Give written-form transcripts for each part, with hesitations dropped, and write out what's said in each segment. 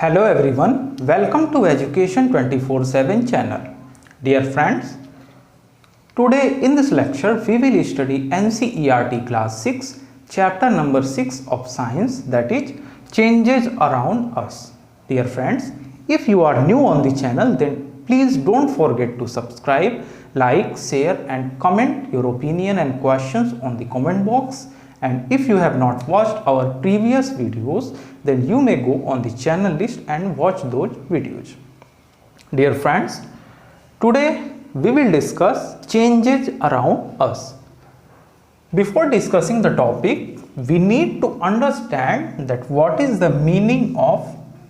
Hello everyone, welcome to Education 24/7 channel. Dear friends, today in this lecture we will study NCERT class 6 chapter number 6 of science, that is changes around us. Dear friends, if you are new on the channel then please don't forget to subscribe, like, share and comment your opinion and questions on the comment box. And if you have not watched our previous videos, then you may go on the channel list and watch those videos. Dear friends, today we will discuss changes around us. Before discussing the topic, we need to understand that what is the meaning of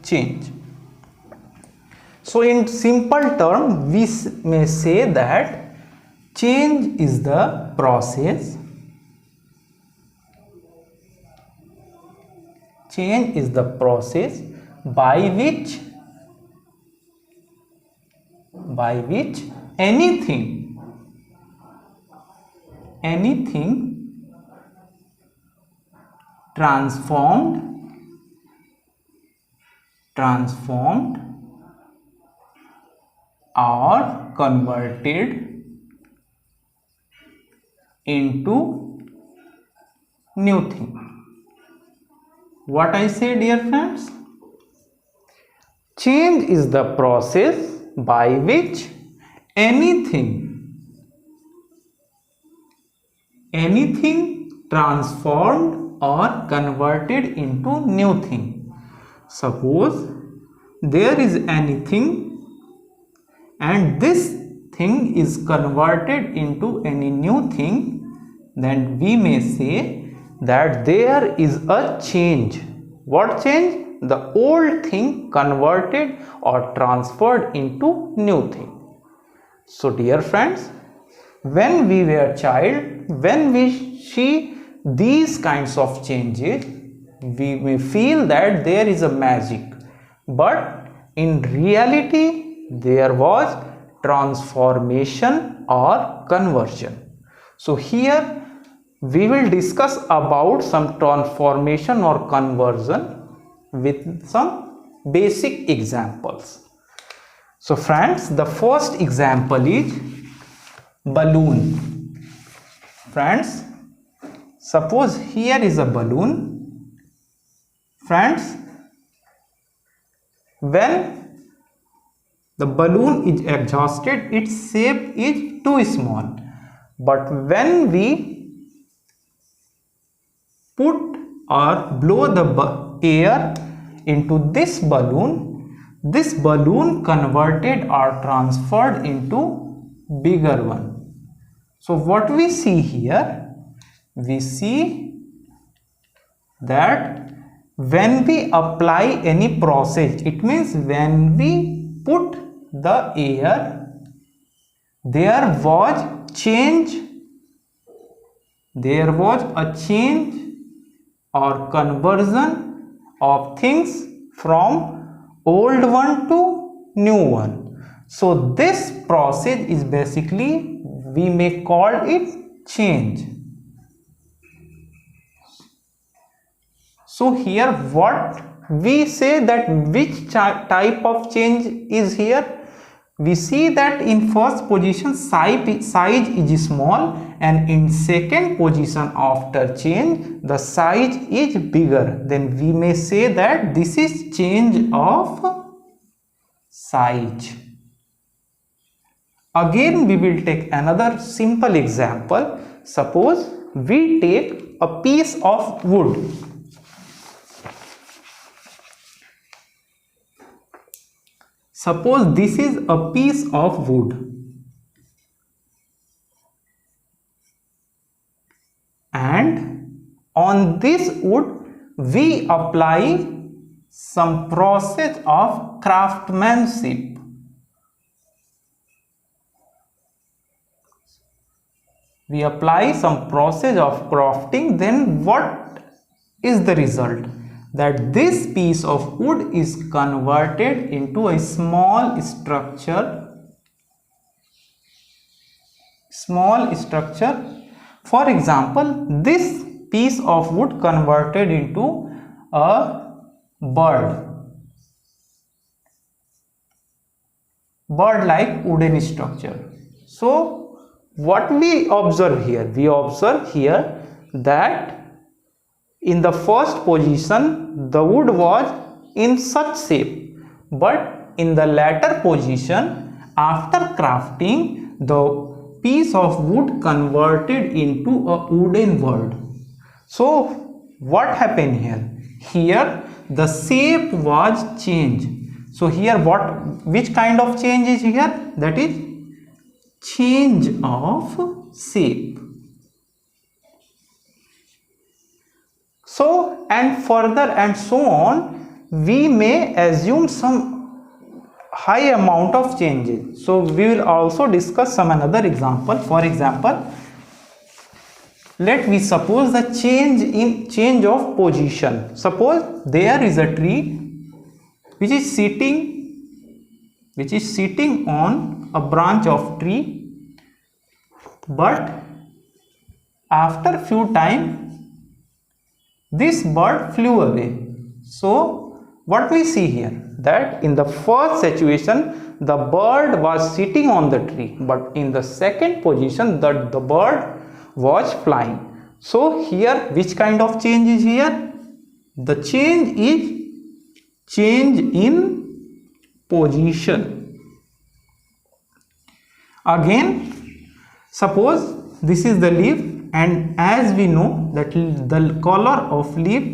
change. So in simple terms, we may say that change is the process. Change is the process by which anything transformed or converted into new thing. What I say, dear friends? Change is the process by which anything transformed or converted into new thing. Suppose there is anything and this thing is converted into any new thing, then we may say that there is a change. What change? The old thing converted or transferred into new thing. So dear friends, when we were child, when we see these kinds of changes, we may feel that there is a magic, but in reality there was transformation or conversion. So here we will discuss about some transformation or conversion with some basic examples. So friends, the first example is balloon. Friends, suppose here is a balloon. Friends, when the balloon is exhausted, its shape is too small. But when we put or blow the air into this balloon converted or transferred into bigger one. So what we see here, we see that when we apply any process, it means when we put the air, there was a change or conversion of things from old one to new one. So this process is basically, we may call it change. So here what we say, that which type of change is here? We see that in first position size is small, and in second position after change the size is bigger. Then we may say that this is change of size. Again we will take another simple example. Suppose we take a piece of wood. Suppose this is a piece of wood, and on this wood we apply some process of craftsmanship. We apply some process of crafting, then what is the result? That this piece of wood is converted into a small structure. For example, this piece of wood converted into a bird. bird like wooden structure. So what we observe here? We observe here that in the first position the wood was in such shape, but in the latter position, after crafting, the piece of wood converted into a wooden bird. So what happened here? Here the shape was changed. So here which kind of change is here? That is change of shape. So and further and so on, we may assume some high amount of changes. So we will also discuss some another example. For example, let me suppose the change of position. Suppose there is a tree which is sitting on a branch of tree, but after few time this bird flew away. So what we see here, that in the first situation the bird was sitting on the tree, but in the second position the bird was flying. So here which kind of change is here? The change is change in position. Again, suppose this is the leaf, and as we know that the color of leaf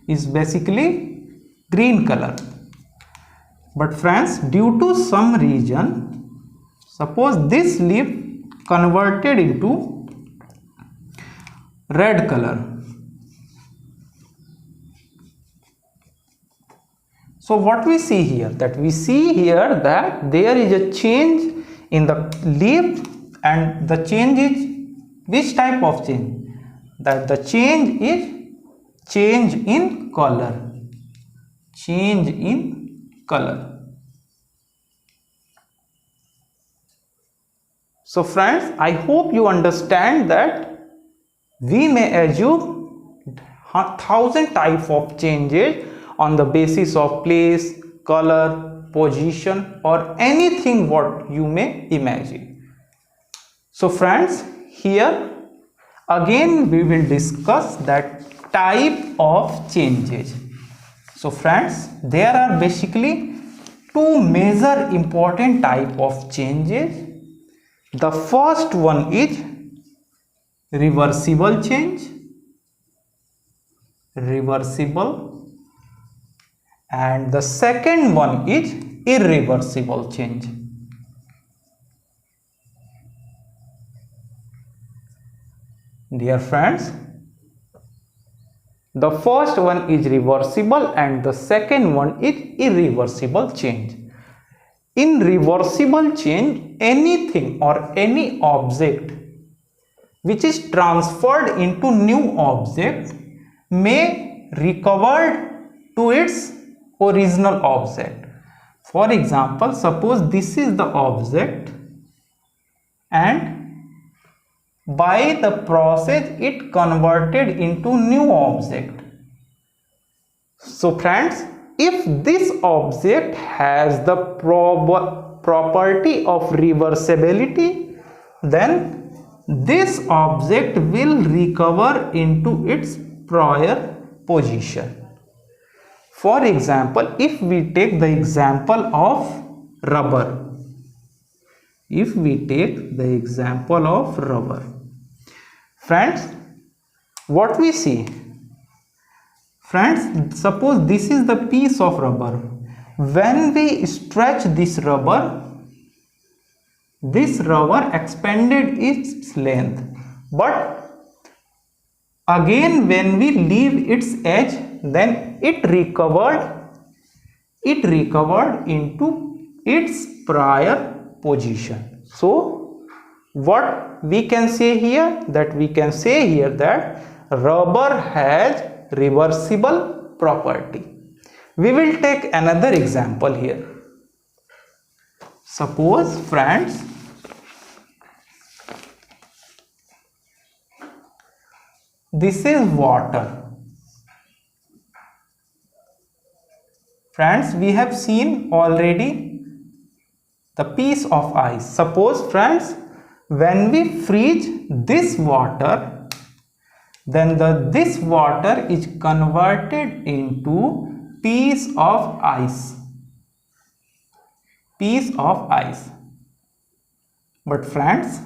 is basically green color. But friends, due to some reason, suppose this leaf converted into red color. So what we see here? That we see here that there is a change in the leaf, and the change is which type of change? That the change is change in color. Change in color. So friends, I hope you understand that we may assume 1,000 types of changes on the basis of place, color, position, or anything what you may imagine. So friends, here again we will discuss that type of changes. So friends, there are basically two major important type of changes. The first one is reversible change, and the second one is irreversible change. Dear friends, the first one is reversible and the second one is irreversible change. In reversible change, anything or any object which is transferred into new object may recover to its original object. For example, suppose this is the object, and by the process it converted into new object. So friends, if this object has the property of reversibility, then this object will recover into its prior position. For example, if we take the example of rubber, friends, what we see? Friends, suppose this is the piece of rubber. When we stretch this rubber expanded its length, but again when we leave its edge, then it recovered into its prior position. So what we can say here? That we can say here that rubber has reversible property. We will take another example here. Suppose friends, this is water. Friends, we have seen already the piece of ice. Suppose friends, when we freeze this water, then this water is converted into piece of ice. But friends,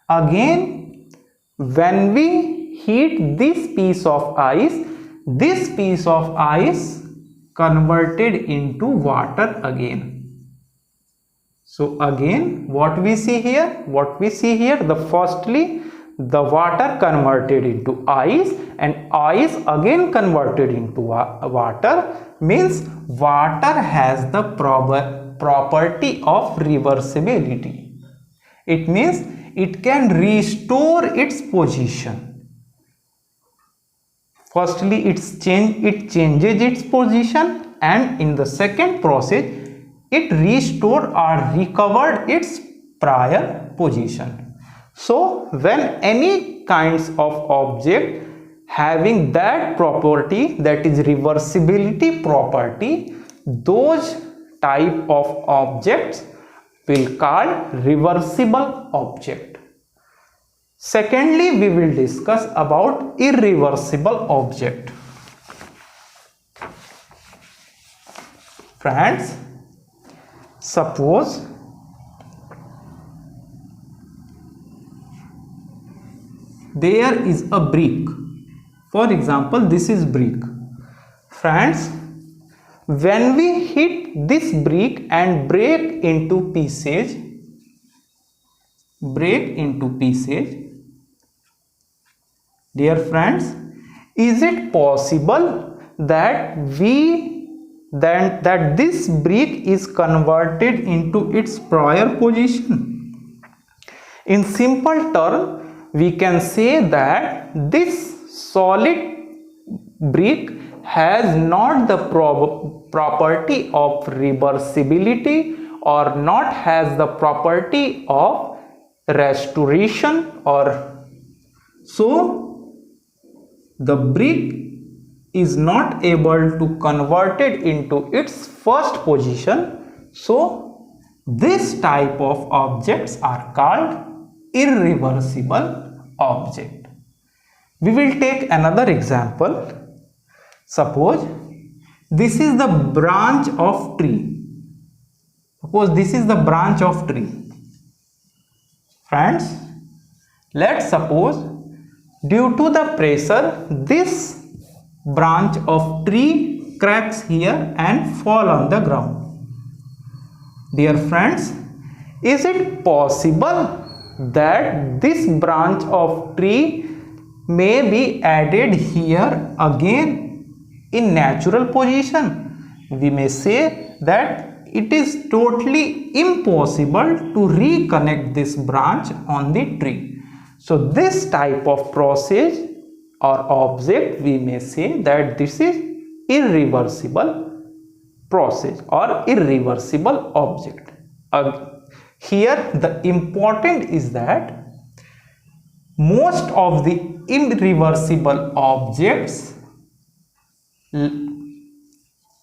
again, when we heat this piece of ice converted into water again. So again, what we see here, firstly the water converted into ice, and ice again converted into water, means water has the property of reversibility. It means it can restore its position. Firstly, it changes its position, and in the second process it restored or recovered its prior position. So when any kinds of object having that property, that is reversibility property, those type of objects will call reversible object. Secondly, we will discuss about irreversible object. Friends, suppose there is a brick. For example, this is brick. Friends, when we hit this brick and break into pieces, dear friends, is it possible that that this brick is converted into its prior position? In simple terms, we can say that this solid brick has not the property of reversibility, or not has the property of restoration, or so the brick is not able to convert it into its first position. So this type of objects are called irreversible object. We will take another example. Suppose this is the branch of tree. Friends, let's suppose due to the pressure this branch of tree cracks here and fall on the ground. Dear friends, is it possible that this branch of tree may be added here again in natural position? We may say that it is totally impossible to reconnect this branch on the tree. So this type of process or object, we may say that this is irreversible process or irreversible object. Here the important is that most of the irreversible objects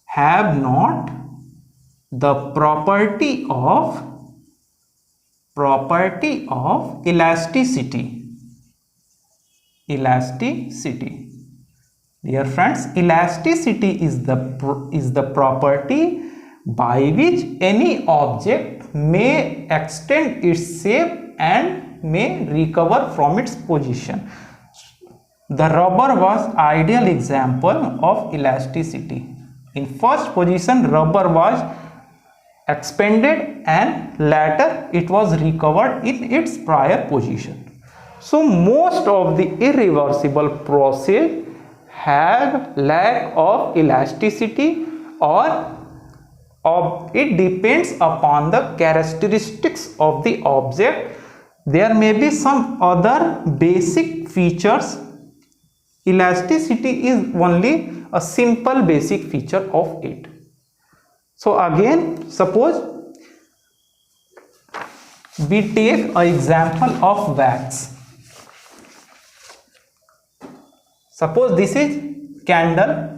have not the property of elasticity. Dear friends, elasticity is the property by which any object may extend its shape and may recover from its position. The rubber was ideal example of elasticity. In first position, rubber was expanded and later it was recovered in its prior position. So most of the irreversible process have lack of elasticity, or it depends upon the characteristics of the object. There may be some other basic features. Elasticity is only a simple basic feature of it. So again, suppose we take an example of wax. Suppose this is candle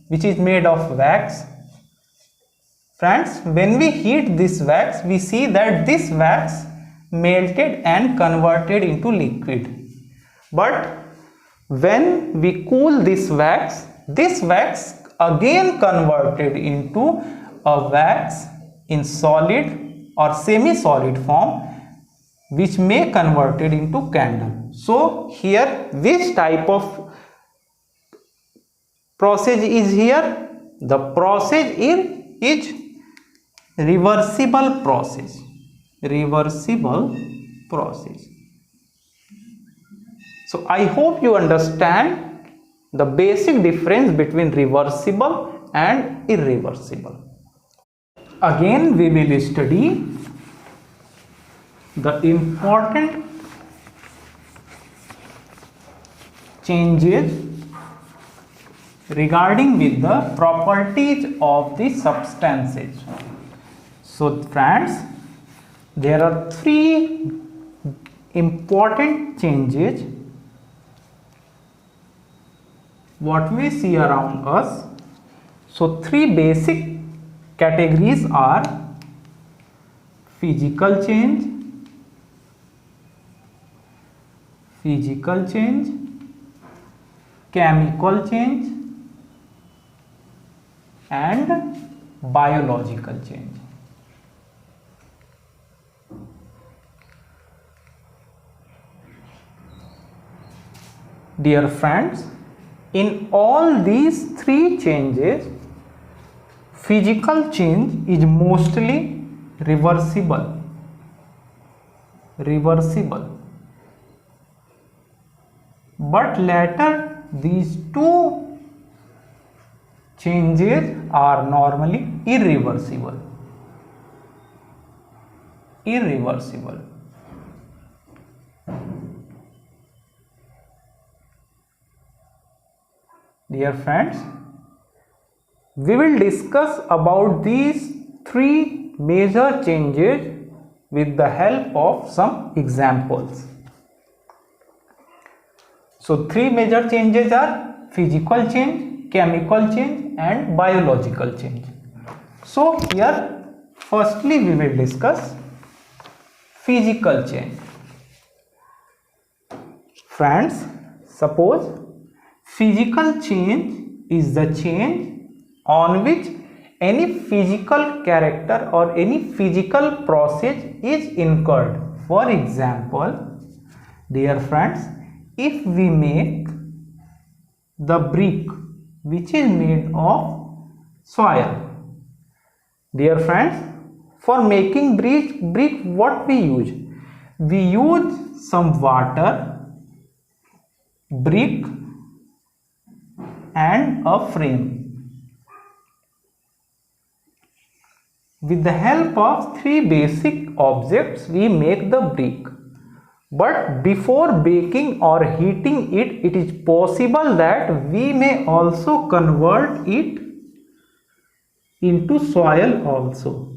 which is made of wax. Friends, when we heat this wax, we see that this wax melted and converted into liquid. But when we cool this wax again converted into a wax in solid or semi-solid form, which may converted into candle. So here which type of process is here? The process is reversible process. Reversible process. So I hope you understand the basic difference between reversible and irreversible. Again we will study the important changes regarding with the properties of the substances. So friends, there are three important changes what we see around us. So three basic categories are physical change, chemical change and biological change. Dear friends, in all these three changes, physical change is mostly reversible. But later these two changes are normally irreversible. Dear friends, we will discuss about these three major changes with the help of some examples. So three major changes are physical change, chemical change and biological change. So here firstly we will discuss physical change. Friends, suppose physical change is the change on which any physical character or any physical process is incurred. For example, dear friends, if we make the brick which is made of soil, dear friends, for making brick what we use? We use some water, brick and a frame. With the help of three basic objects we make the brick. But before baking or heating it, it is possible that we may also convert it into soil also.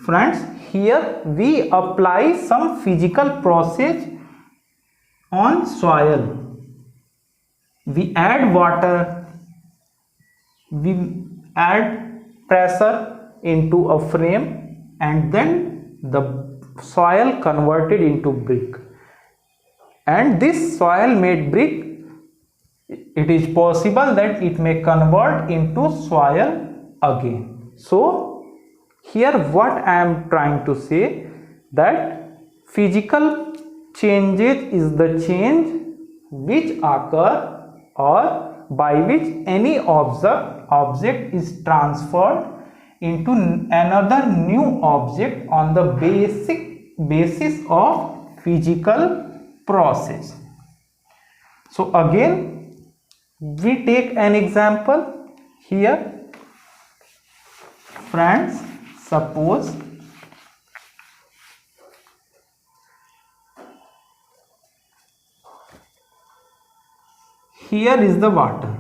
Friends, here we apply some physical process on soil. We add water, we add pressure into a frame and then the soil converted into brick, and this soil made brick, it is possible that it may convert into soil again. So here what I am trying to say, that physical changes is the change which occur or by which any object is transferred into another new object on the basis of physical process. So again we take an example here. Friends, suppose here is the water.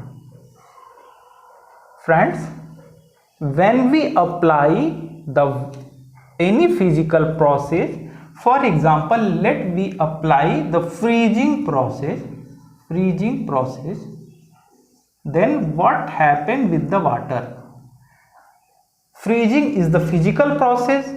Friends, when we apply any physical process, for example, let we apply the freezing process, then what happened with the water? Freezing is the physical process,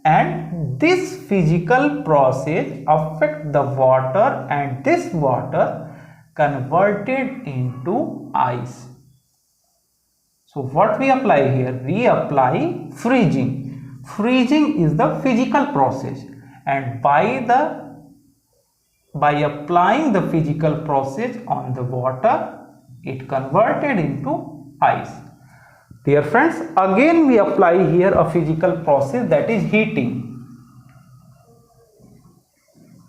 and this physical process affects the water, and this water converted into ice. So what we apply here? We apply freezing. Freezing is the physical process, and by applying the physical process on the water, it converted into ice. Dear friends, again we apply here a physical process, that is heating.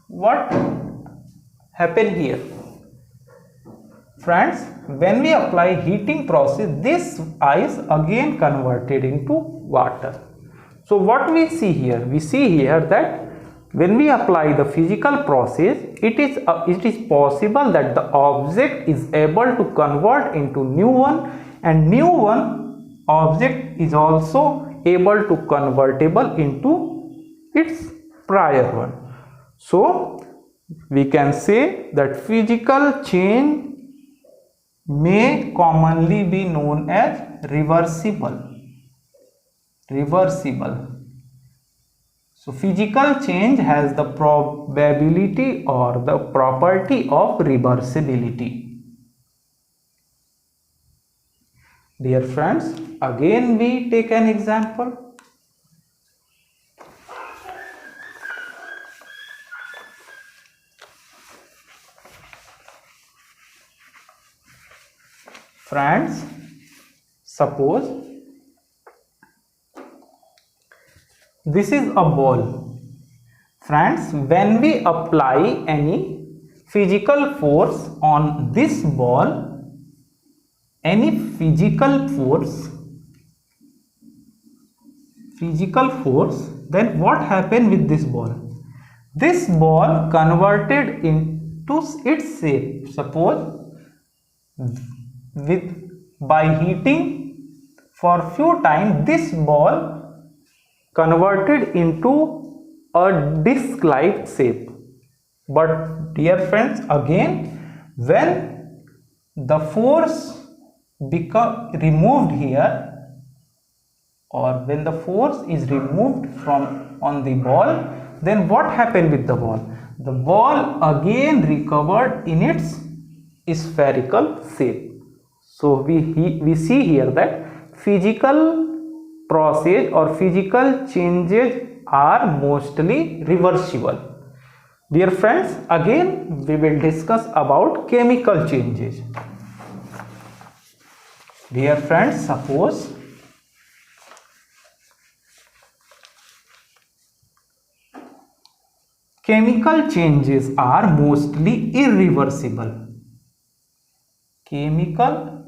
What happened here? Friends, when we apply heating process, this ice again converted into water. So what we see here? We see here that when we apply the physical process, it is possible that the object is able to convert into new one, and new one object is also able to convertible into its prior one. So we can say that physical change may commonly be known as reversible. So physical change has the probability or the property of reversibility. Dear friends, again we take an example. Friends, suppose this is a ball. Friends, when we apply any physical force on this ball, any physical force, then what happened with this ball? This ball converted into its shape. Suppose by heating for few times, this ball converted into a disc-like shape. But dear friends, again when the force become removed here, or when the force is removed from on the ball, then what happened with the ball? The ball again recovered in its spherical shape. So we see here that physical process or physical changes are mostly reversible. Dear friends, again we will discuss about chemical changes. Dear friends, suppose chemical changes are mostly irreversible. Chemical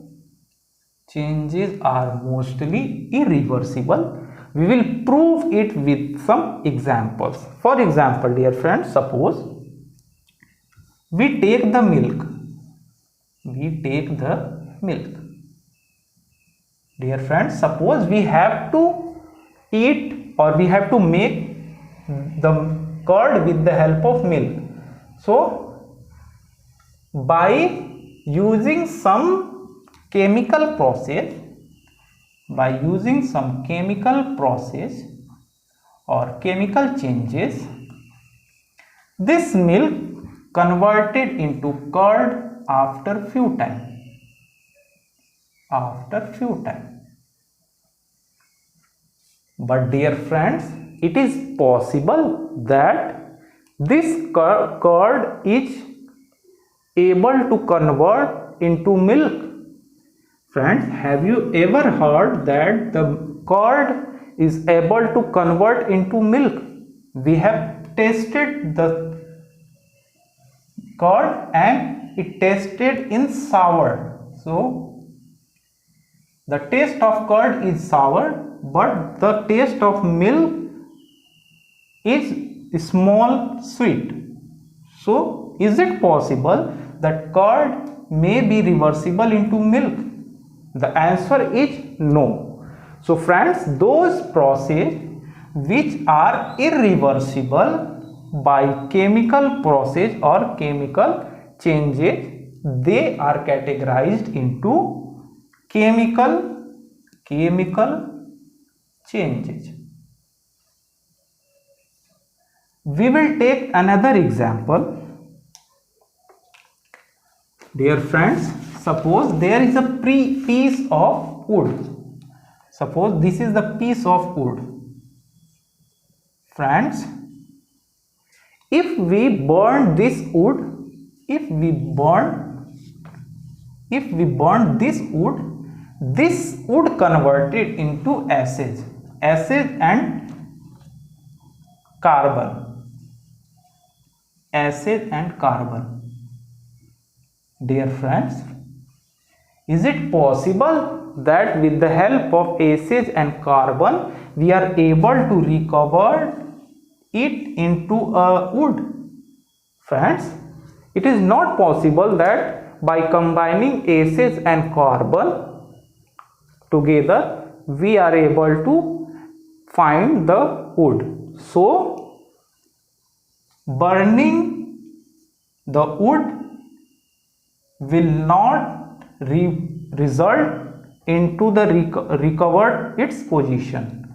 changes are mostly irreversible. We will prove it with some examples. For example, dear friends, suppose we take the milk. Dear friends, suppose we have to eat or we have to make the curd with the help of milk. So by using some chemical process or chemical changes, this milk converted into curd after few time. But dear friends, it is possible that this curd is able to convert into milk. Friends, have you ever heard that the curd is able to convert into milk? We have tasted the curd and it tasted in sour. So the taste of curd is sour, but the taste of milk is small sweet. So is it possible that curd may be reversible into milk? The answer is no. So friends, those processes which are irreversible by chemical process or chemical changes, they are categorized into chemical changes. We will take another example. Dear friends, suppose there is a piece of wood. Suppose this is the piece of wood. Friends, if we burn this wood, if we burn this wood converted into acid and carbon. Acid and carbon. Dear friends, is it possible that with the help of acid and carbon we are able to recover it into a wood? Friends, it is not possible that by combining acids and carbon together we are able to find the wood. So burning the wood will not result into the recovered its position.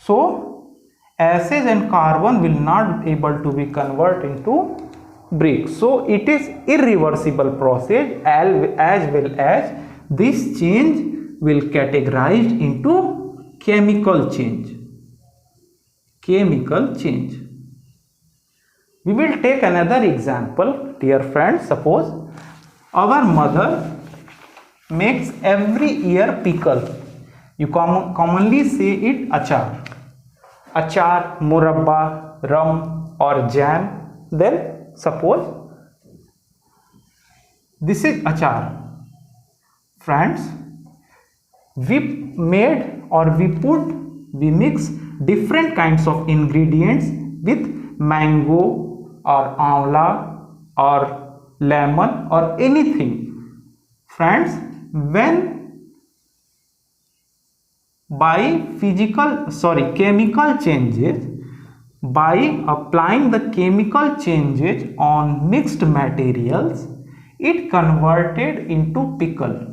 So acid and carbon will not be able to be converted into brick. So it is irreversible process, as well as this change will categorized into chemical change. Chemical change. We will take another example. Dear friends, suppose our mother makes every year pickle. You commonly say it achar. Achar, murabba, rum or jam. Then suppose this is achar. Friends, we mix different kinds of ingredients with mango or amla or lemon or anything. Friends, when by chemical changes, by applying the chemical changes on mixed materials, it converted into pickle.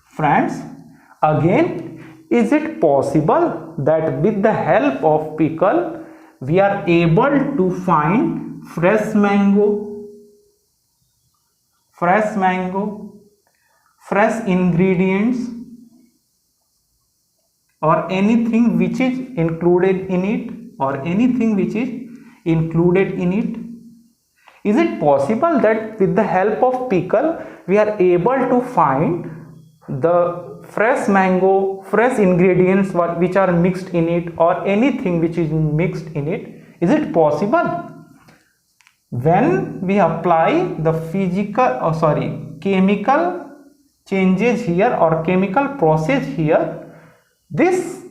Friends, again, is it possible that with the help of pickle we are able to find fresh mango, fresh ingredients or anything which is included in it, Is it possible that with the help of pickle we are able to find the fresh mango, fresh ingredients which are mixed in it or anything which is mixed in it? Is it possible? When we apply the chemical changes here or chemical process here, this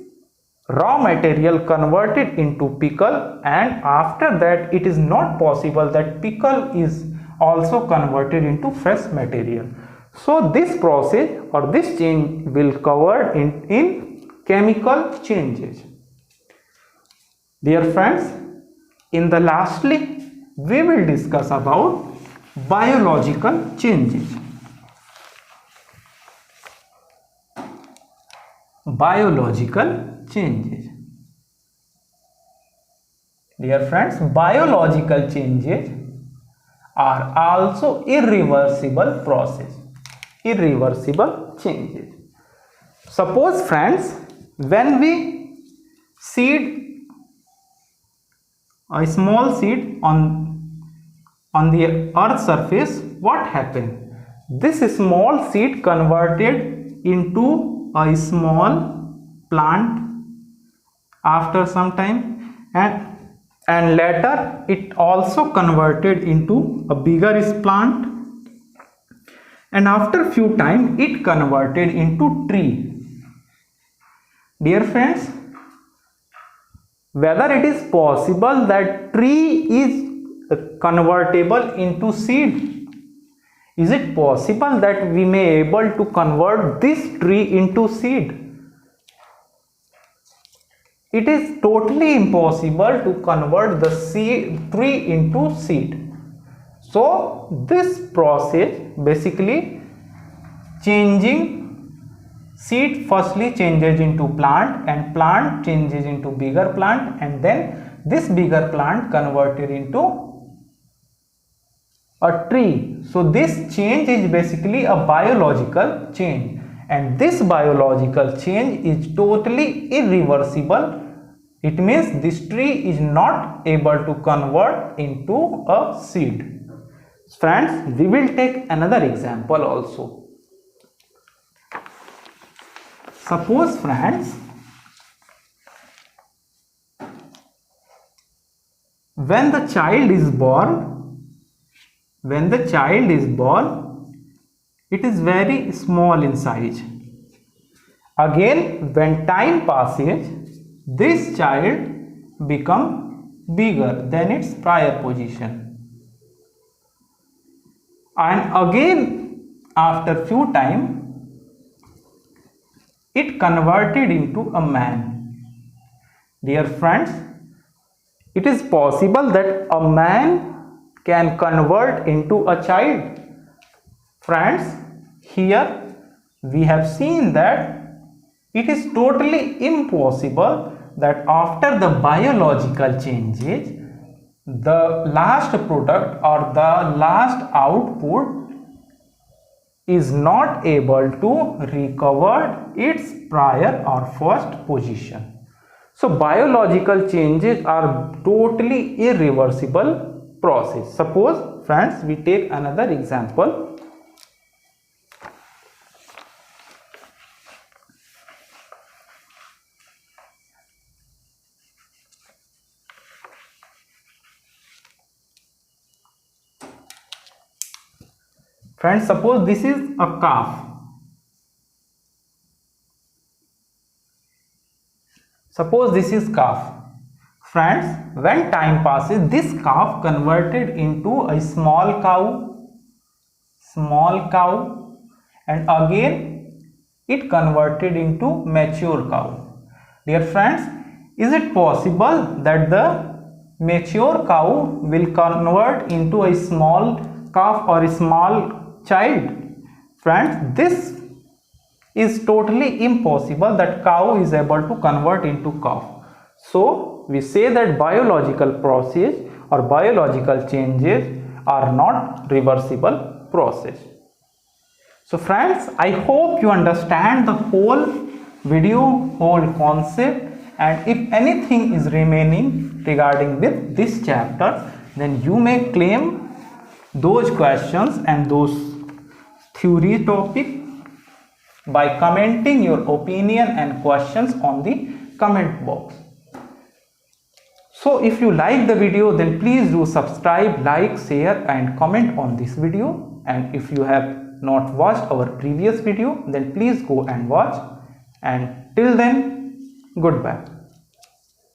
raw material converted into pickle, and after that it is not possible that pickle is also converted into fresh material. So this process or this change will cover in chemical changes. Dear friends, in the lastly we will discuss about biological changes. Dear friends, biological changes are also irreversible process. Suppose friends, when we seed a small seed on the earth surface, what happened? This small seed converted into a small plant after some time, and later it also converted into a bigger plant, and after few time it converted into tree. Dear friends, whether it is possible that tree is convertible into seed? Is it possible that we may able to convert this tree into seed? It is totally impossible to convert the tree into seed. So this process basically changing. Seed firstly changes into plant, and plant changes into bigger plant, and then this bigger plant converted into a tree. So this change is basically a biological change, and this biological change is totally irreversible. It means this tree is not able to convert into a seed. Friends, we will take another example also. Suppose, friends, when the child is born, it is very small in size. Again, when time passes, this child becomes bigger than its prior position. And again, after few time, it converted into a man. Dear friends, it is possible that a man can convert into a child. Friends, here we have seen that it is totally impossible that after the biological changes, the last product or the last output is not able to recover its prior or first position. So biological changes are totally irreversible process. Suppose, friends, we take another example. Friends, suppose this is a calf. Suppose this is calf. Friends, when time passes, this calf converted into a small cow, and again it converted into mature cow. Dear friends, is it possible that the mature cow will convert into a small calf or a small child? Friends, this is totally impossible that cow is able to convert into calf. So we say that biological process or biological changes are not reversible process. So friends, I hope you understand the whole video, whole concept, and if anything is remaining regarding with this chapter, then you may claim those questions and those theory topic by commenting your opinion and questions on the comment box. So if you like the video, then please do subscribe, like, share and comment on this video. And if you have not watched our previous video, then please go and watch. And till then, goodbye.